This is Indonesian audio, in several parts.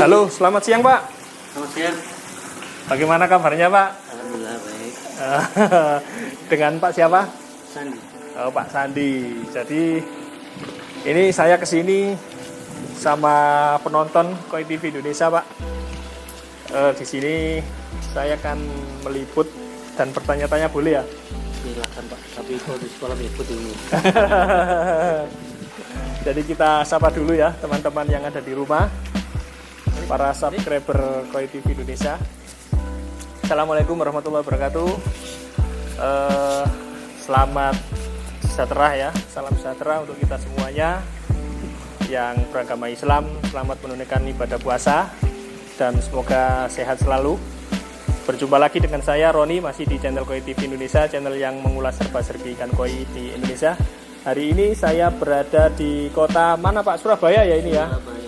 Halo, selamat siang Pak. Selamat siang. Bagaimana kabarnya Pak? Alhamdulillah baik. Dengan Pak siapa? Sandi. Oh, Pak Sandi. Jadi ini saya kesini sama penonton Koi TV Indonesia Pak. Di sini saya akan meliput dan bertanya-tanya boleh ya? Silakan Pak. Tapi kalau di sekolah ikut dulu. Jadi kita sapa dulu ya teman-teman yang ada di rumah, para subscriber Koi TV Indonesia. Assalamualaikum warahmatullahi wabarakatuh. Selamat sejahtera ya, salam sejahtera untuk kita semuanya yang beragama Islam. Selamat menunaikan ibadah puasa dan semoga sehat selalu. Berjumpa lagi dengan saya Roni, masih di channel Koi TV Indonesia, channel yang mengulas serba-serbi ikan koi di Indonesia. Hari ini saya berada di kota mana Pak? Surabaya ya ini ya? Surabaya.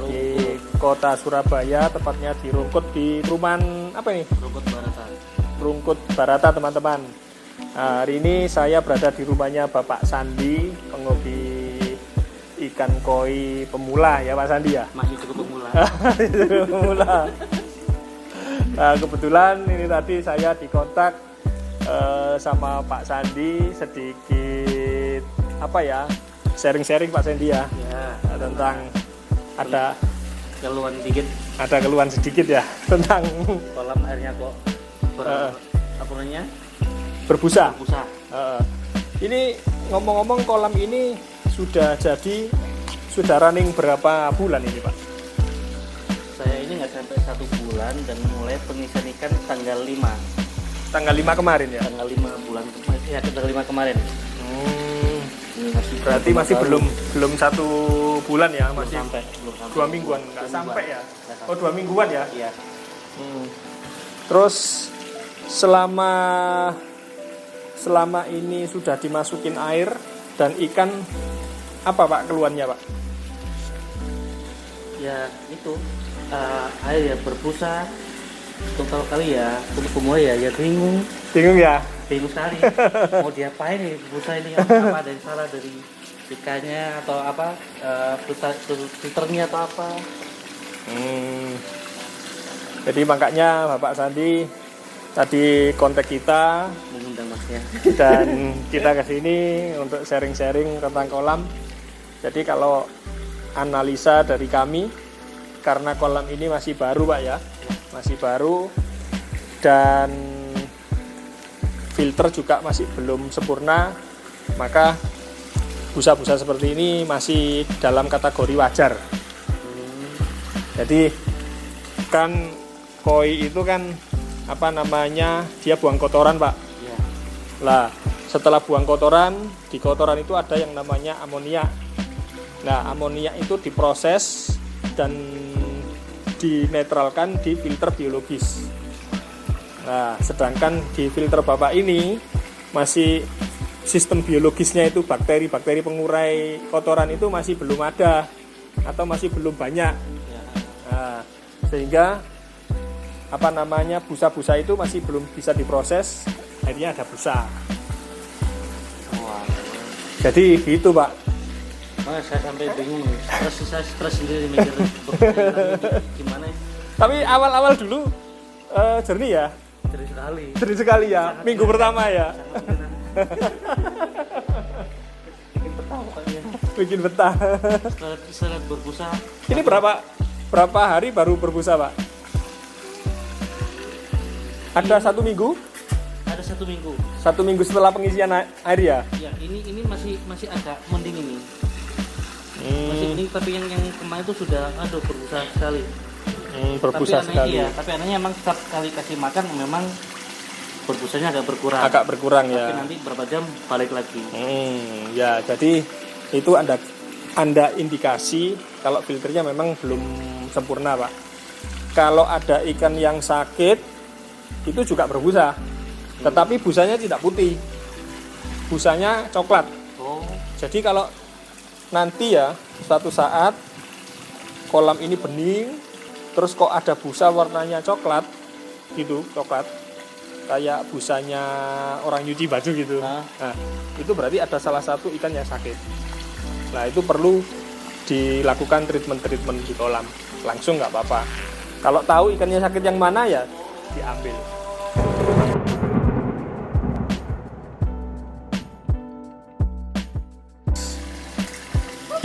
Di kota Surabaya, tepatnya di Rungkut, di Perumahan apa ini? Rungkut Barata. Rungkut Barata teman-teman. Nah, hari ini saya berada di rumahnya Bapak Sandi, penghobi ikan koi pemula ya Pak Sandi ya? Masih cukup pemula. Pemula. Nah, kebetulan ini tadi saya dikontak sama Pak Sandi sedikit apa ya, sharing-sharing Pak Sandi ya, tentang ada keluhan sedikit ya tentang kolam airnya kok berbusa. Berbusa. Ini ngomong-ngomong kolam ini sudah running berapa bulan ini Pak? Saya ini nggak sampai 1 bulan dan mulai pengisian ikan tanggal 5. Tanggal 5 kemarin ya? Tanggal 5 bulan ya, tanggal 5 kemarin. Berarti masih belum 1 bulan ya, masih belum sampai 2 mingguan, nggak sampai ya? Oh 2 mingguan ya? Iya. Terus selama ini sudah dimasukin air dan ikan, apa Pak keluhannya Pak? Ya itu air ya berbusa. Total kali ya, untuk semua ya bingung ya? Bingung sekali. Mau diapain nih busa ini, apa ada yang salah dari ikannya atau apa, filternya atau apa. Jadi makanya Bapak Sandi tadi kontak kita mengundang Masnya dan kita kesini untuk sharing-sharing tentang kolam. Jadi kalau analisa dari kami, karena kolam ini masih baru Pak ya, masih baru dan filter juga masih belum sempurna, maka busa-busa seperti ini masih dalam kategori wajar. Jadi kan koi itu kan apa namanya, dia buang kotoran Pak. Ya. Lah setelah buang kotoran, di kotoran itu ada yang namanya amonia. Nah amonia itu diproses dan dinetralkan di filter biologis. Nah sedangkan di filter Bapak ini masih sistem biologisnya itu bakteri-bakteri pengurai kotoran itu masih belum ada atau masih belum banyak. Nah, sehingga apa namanya, busa-busa itu masih belum bisa diproses, akhirnya ada busa. Wah. Jadi gitu Pak. Saya sampai bingung nih. Saya stres sendiri mikir gimana ya? Tapi awal-awal dulu jernih ya. Jernih sekali ya. Sangat minggu pertama ya. Bikin betah pokoknya. Bikin betah. Setelah berbusa. Ini berapa hari baru berbusa Pak? Ada 1 minggu? Ada 1 minggu. 1 minggu setelah pengisian air ya? Ya ini masih agak mending ini. Masih mending, tapi yang kemarin itu sudah berbusa sekali. Berbusa sekali. Iya, tapi anehnya memang setiap kali kasih makan memang berbusanya agak berkurang. Ya. Tapi nanti berapa jam balik lagi. Ya, jadi itu Anda indikasi kalau filternya memang belum sempurna Pak. Kalau ada ikan yang sakit itu juga berbusa, tetapi busanya tidak putih, busanya coklat. Jadi kalau nanti ya suatu saat kolam ini bening, terus kok ada busa warnanya coklat gitu, coklat kayak busanya orang nyuci baju gitu. Nah, itu berarti ada salah satu ikan yang sakit. Nah itu perlu dilakukan treatment di kolam, langsung nggak apa-apa. Kalau tahu ikannya sakit yang mana ya diambil.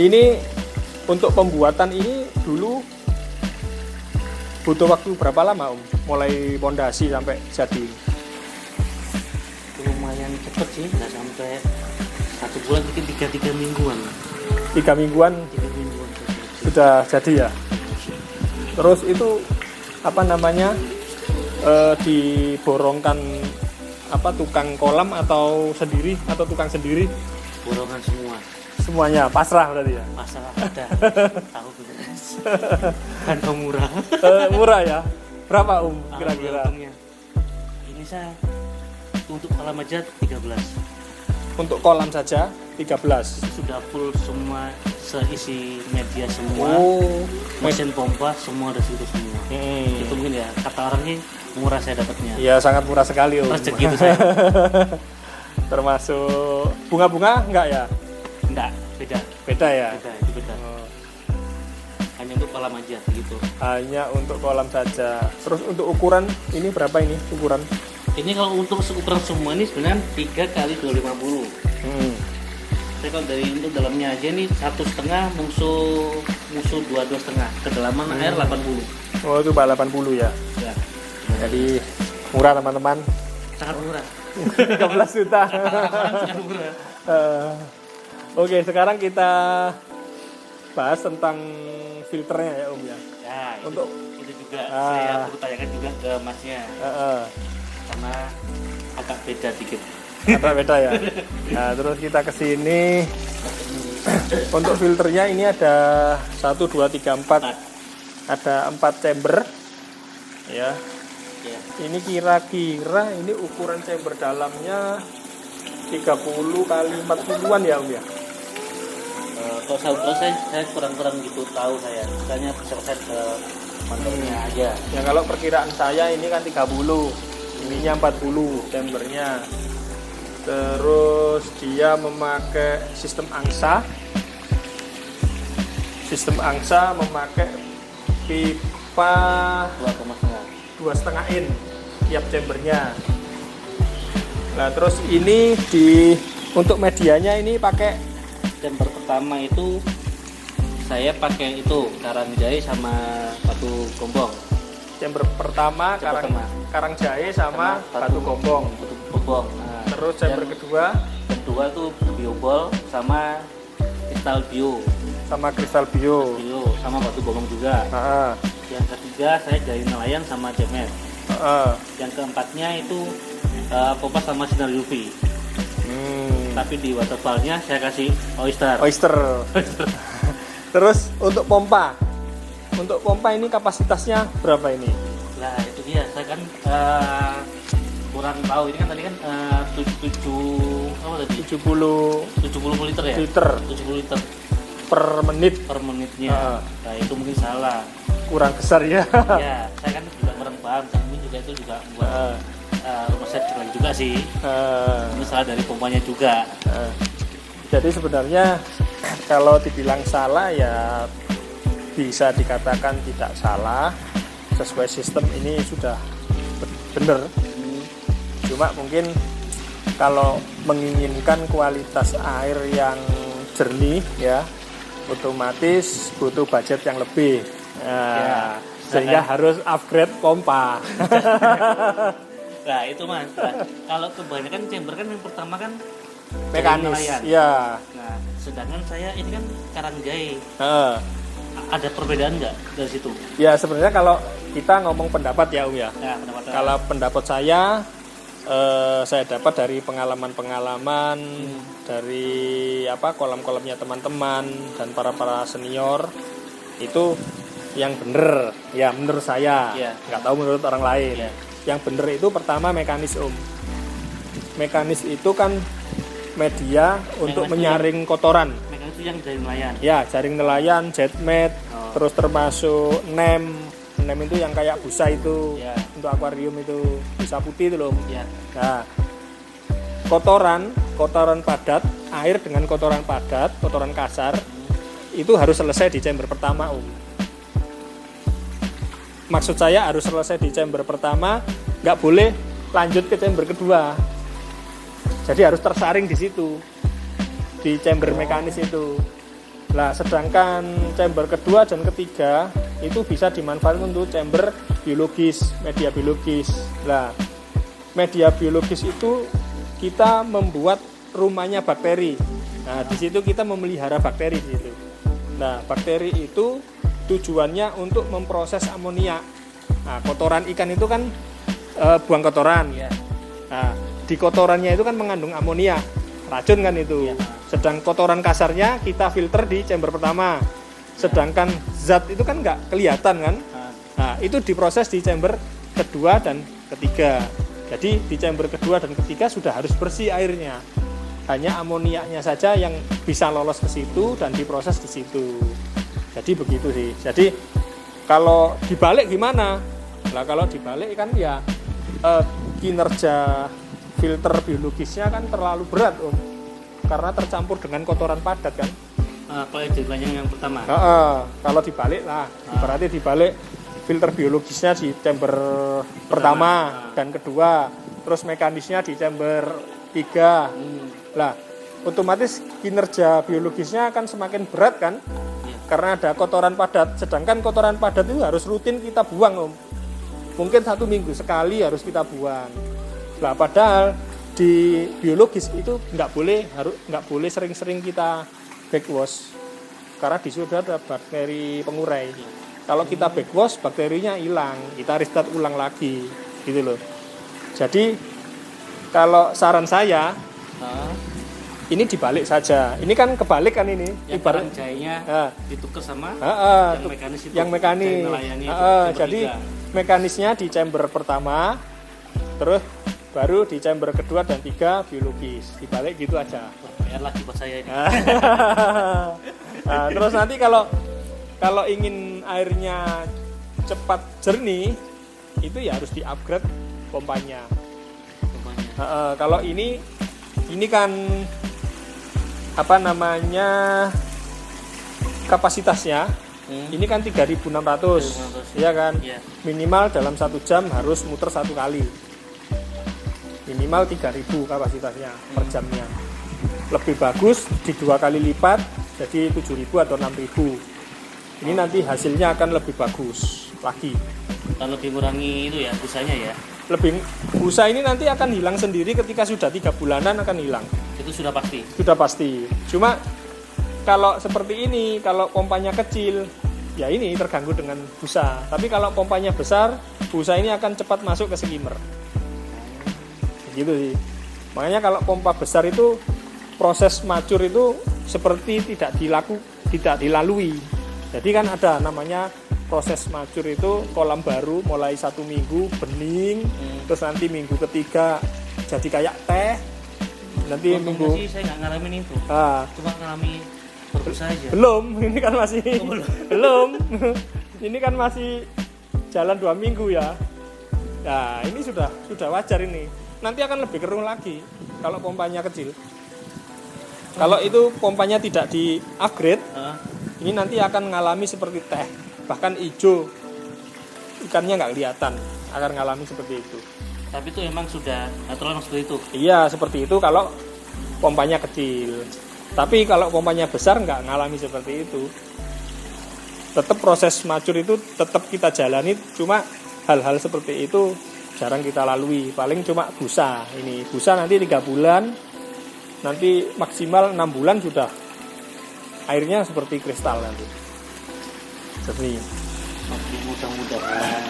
Ini untuk pembuatan ini dulu butuh waktu berapa lama Om? Mulai pondasi sampai jadi? Lumayan cepet sih, nggak sampai 1 bulan, mungkin 3 mingguan. 3 mingguan? 3 mingguan sudah jadi ya? Terus itu apa namanya, diborongkan apa, tukang kolam atau sendiri, atau tukang sendiri? Borongan semua. Semuanya pasrah berarti ya? Pasrah ada. Tahu beres. Harga murah. Murah ya? Berapa kira-kira? Ini saya untuk kolam aja 13. Untuk kolam saja 13. Sudah full semua, seisi media semua. Mesin pompa semua ada situ semua. Itu mungkin ya kata orang sih murah saya dapatnya. Iya sangat murah sekali Om. Rezeki itu saya. Termasuk bunga-bunga enggak ya? Enggak, beda. Beda ya? Beda, itu beda. Hanya untuk kolam aja gitu. Hanya untuk kolam saja. Terus untuk ukuran ini berapa ini ukuran? Ini kalau untuk ukuran semua ini sebenarnya 3 kali 250. Tapi kalau dari untuk dalamnya aja nih 1,5 musuh 2,5. Kedalaman air 80. Oh itu Pak 80 ya? Ya. Jadi murah teman-teman. Sangat murah. 13 juta. Sangat murah. Oke, sekarang kita bahas tentang filternya ya Om ya. Ya, untuk itu juga saya perlu tanyakan juga ke Masnya. Karena agak beda dikit. Agak beda ya. Nah, terus kita ke sini. Untuk filternya ini ada 1 2 3 4. Ada 4 chamber. Ya. Ini kira-kira ini ukuran chamber dalamnya 30 kali 40-an ya Om ya. Kalau saya kurang gitu tahu saya. Misalnya persen ke mantelnya aja. Ya kalau perkiraan saya ini kan 30. Ininya 40 chambernya. Terus dia memakai sistem angsa. Sistem angsa memakai pipa 2,5 in tiap chambernya. Nah terus ini untuk medianya ini pakai chamber pertama itu saya pakai itu karang jahe sama batu gombong. Chamber pertama karang jahe sama batu gombong. Nah, terus chamber kedua itu biobol sama kristal bio. Sama kristal bio. Sama batu gombong juga. Nah. Yang ketiga ketiga saya jari nelayan sama jetmet. Yang keempatnya itu pompa sama sinar UV. Tapi di waterfallnya saya kasih oyster. Terus untuk pompa ini kapasitasnya berapa ini? Nah itu dia, saya kan kurang tahu. Ini kan tadi kan 70 liter ya? Liter 70 liter per menitnya. Nah itu mungkin salah, kurang besar ya. Ya saya kan juga kurang paham, tapi juga itu juga buat rumah saya jelek juga sih. Ini salah dari pompanya juga. Jadi sebenarnya kalau dibilang salah ya bisa dikatakan tidak salah, sesuai sistem ini sudah benar. Cuma mungkin kalau menginginkan kualitas air yang jernih ya, otomatis butuh budget yang lebih. Sehingga harus upgrade pompa. Nah itu mas, kalau kebanyakan chamber kan yang pertama kan mekanis ya. Nah sedangkan saya ini kan Karanggai. Ada perbedaan nggak dari situ? Ya sebenarnya kalau kita ngomong pendapat ya ya. Kalau pendapat saya dapat dari pengalaman dari kolam-kolamnya teman-teman dan para senior itu yang bener ya menurut saya. Nggak tahu menurut orang lain. Yang bener itu pertama mekanis Mekanis itu kan media untuk menyaring kotoran. Mekanis itu yang jaring nelayan. Ya, jaring nelayan, jetmet, terus termasuk nem itu yang kayak busa itu, untuk akuarium itu, busa putih itu loh. Nah, kotoran padat, air dengan kotoran padat, kotoran kasar, itu harus selesai di chamber pertama, Maksud saya harus selesai di chamber pertama, nggak boleh lanjut ke chamber kedua. Jadi harus tersaring di situ, di chamber mekanis itu. Nah, sedangkan chamber kedua dan ketiga itu bisa dimanfaatkan untuk chamber biologis, media biologis. Nah, media biologis itu kita membuat rumahnya bakteri. Nah, di situ kita memelihara bakteri di situ. Nah, bakteri itu tujuannya untuk memproses amonia. Nah, kotoran ikan itu kan buang kotoran. Nah, di kotorannya itu kan mengandung amonia, racun kan itu. Sedang kotoran kasarnya kita filter di chamber pertama. Sedangkan zat itu kan nggak kelihatan kan. Nah, itu diproses di chamber kedua dan ketiga. Jadi di chamber kedua dan ketiga sudah harus bersih airnya. Hanya amoniaknya saja yang bisa lolos ke situ dan diproses di situ. Jadi begitu sih. Jadi kalau dibalik gimana? Nah kalau dibalik kan ya kinerja filter biologisnya kan terlalu berat karena tercampur dengan kotoran padat kan. Kalau yang pertama. Kalau dibalik lah, berarti dibalik filter biologisnya di chamber pertama dan kedua, terus mekanisnya di chamber 3. Lah, otomatis kinerja biologisnya akan semakin berat kan? Karena ada kotoran padat, sedangkan kotoran padat itu harus rutin kita buang mungkin 1 minggu sekali harus kita buang. Lah padahal di biologis itu nggak boleh sering-sering kita backwash karena di situ ada bakteri pengurai. Kalau kita backwash bakterinya hilang, kita restart ulang lagi gitu loh. Jadi kalau saran saya ini dibalik saja. Ini kan kebalik kan ini. Ibarat jahenya ditukar sama yang mekanis itu. Yang mekanis. Jadi mekanisnya di chamber pertama, terus baru di chamber kedua dan 3 biologis. Dibalik gitu aja. PR lagi buat saya ini. Nah, terus nanti kalau ingin airnya cepat jernih, itu ya harus di-upgrade pompanya. Kalau ini kan kapasitasnya ini kan 3.600 ya kan. Minimal dalam 1 jam harus muter 1 kali, minimal 3.000 kapasitasnya per jamnya. Lebih bagus di 2 kali lipat jadi 7.000 atau 6.000. Ini nanti hasilnya akan lebih bagus lagi. Kalau lebih mengurangi itu ya busanya ya. Lebih busa ini nanti akan hilang sendiri ketika sudah 3 bulanan akan hilang. Itu sudah pasti. Sudah pasti. Cuma kalau seperti ini, kalau pompanya kecil, ya ini terganggu dengan busa. Tapi kalau pompanya besar, busa ini akan cepat masuk ke skimmer. Gitu sih. Makanya kalau pompa besar itu proses macur itu seperti tidak dilalui. Jadi kan ada namanya proses macur itu kolam baru mulai 1 minggu bening, terus nanti minggu ketiga jadi kayak teh. Nanti Untungnya minggu sih saya nggak ngalamin itu. Cuma ngalami berbusa aja. belum, ini kan masih belum. Ini kan masih jalan 2 minggu ya. Nah, ini sudah wajar ini. Nanti akan lebih keruh lagi kalau pompanya kecil. Kalau itu pompanya tidak di-upgrade, ini nanti akan mengalami seperti teh, bahkan hijau. Ikannya nggak kelihatan, akan mengalami seperti itu. Tapi itu emang sudah natural seperti itu. Iya, seperti itu kalau pompanya kecil. Tapi kalau pompanya besar nggak ngalami seperti itu. Tetap proses macur itu tetap kita jalani, cuma hal-hal seperti itu jarang kita lalui. Paling cuma busa. Ini busa nanti 3 bulan, nanti maksimal 6 bulan sudah airnya seperti kristal nanti. Seperti Oke, mudah-mudahan.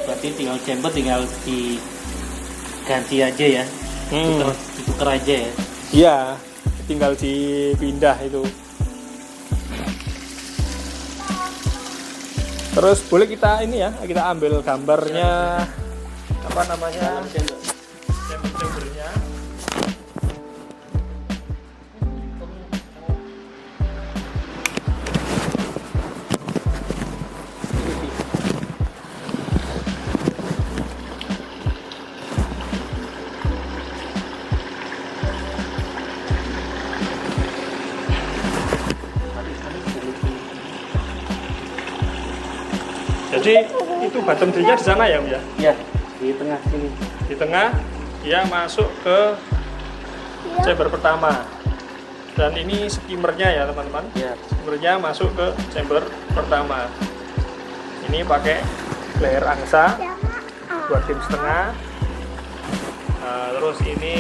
Berarti tinggal chamber tinggal diganti aja ya. Ditukar aja ya. Iya, tinggal dipindah itu. Terus boleh kita ini ya, kita ambil gambarnya apa namanya? Chamber-chambernya. Jadi itu bottom drill-nya di sana ya, Om ya? Iya, di tengah sini. Di tengah dia masuk ke chamber pertama. Dan ini skimmernya ya, teman-teman. Iya. Skimmernya masuk ke chamber pertama. Ini pakai layer angsa 2 tim setengah. Nah, terus ini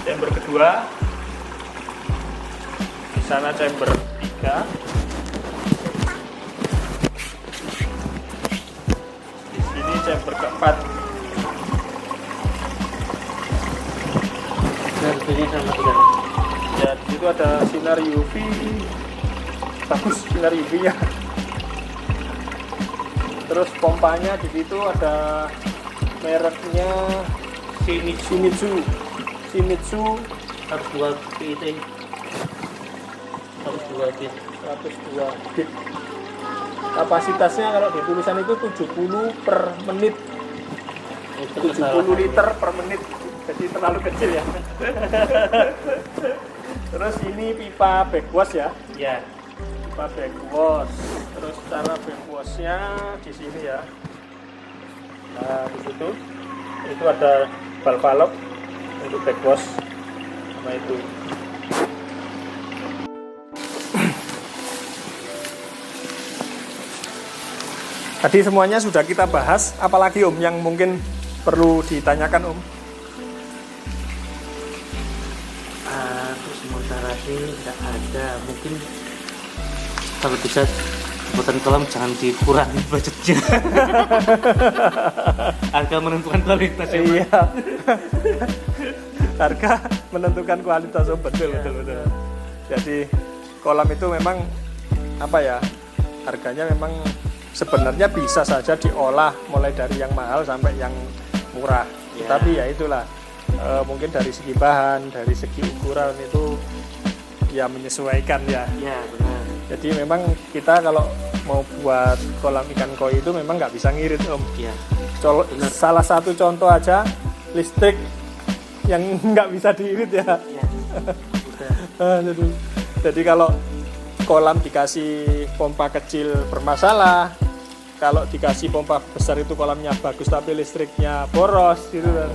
chamber kedua. Di sana chamber 3. Chamber keempat. Dan ini sama dengan Ya, di situ ada sinar UV. Bagus sinar UV-nya. Terus pompanya di situ ada mereknya Shimizu. harus 2 PT. Harus 2 PT. 102 bit. Kapasitasnya kalau di tulisan itu 70 per menit. 70 liter per menit. Jadi terlalu kecil ya. Terus ini pipa backwash ya. Ya. Pipa backwash. Terus cara backwashnya di sini ya. Nah, di situ itu ada valve untuk backwash sama itu. Tadi semuanya sudah kita bahas, apalagi Om yang mungkin perlu ditanyakan Om? Terus sementara sih tidak ada. Mungkin kalau bisa buatan kolam jangan dikurangi budgetnya. Harga menentukan kualitas ya. Iya. Harga menentukan kualitas Om, betul. Jadi kolam itu memang apa ya? Harganya memang sebenarnya bisa saja diolah mulai dari yang mahal sampai yang murah. Ya. Tapi ya itulah mungkin dari segi bahan, dari segi ukuran itu ya menyesuaikan ya. Ya benar. Jadi memang kita kalau mau buat kolam ikan koi itu memang nggak bisa ngirit Om. Ya. Salah satu contoh aja listrik yang nggak bisa diirit ya. Ya. Udah. Jadi kalau kolam dikasih pompa kecil bermasalah, kalau dikasih pompa besar itu kolamnya bagus tapi listriknya boros gitu kan.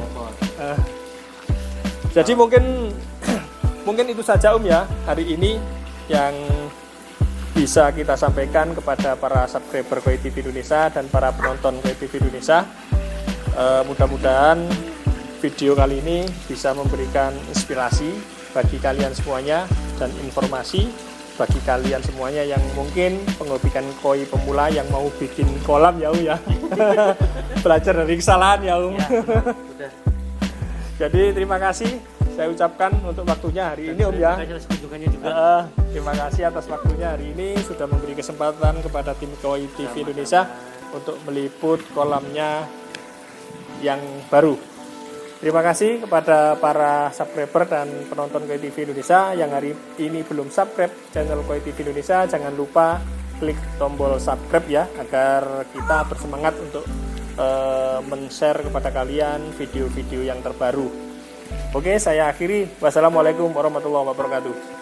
Jadi mungkin itu saja Om ya hari ini yang bisa kita sampaikan kepada para subscriber Koi TV Indonesia dan para penonton Koi TV Indonesia. Mudah-mudahan video kali ini bisa memberikan inspirasi bagi kalian semuanya dan informasi bagi kalian semuanya yang mungkin penghobikan koi pemula yang mau bikin kolam ya ya belajar dari kesalahan ya Ya, udah. Jadi terima kasih saya ucapkan untuk waktunya hari ini Om ya. Terima kasih atas kunjungannya juga. Terima kasih atas waktunya hari ini sudah memberi kesempatan kepada tim Koi TV Indonesia untuk meliput kolamnya yang baru. Terima kasih kepada para subscriber dan penonton Koi TV Indonesia yang hari ini belum subscribe channel Koi TV Indonesia. Jangan lupa klik tombol subscribe ya agar kita bersemangat untuk men-share kepada kalian video-video yang terbaru. Oke, saya akhiri. Wassalamualaikum warahmatullahi wabarakatuh.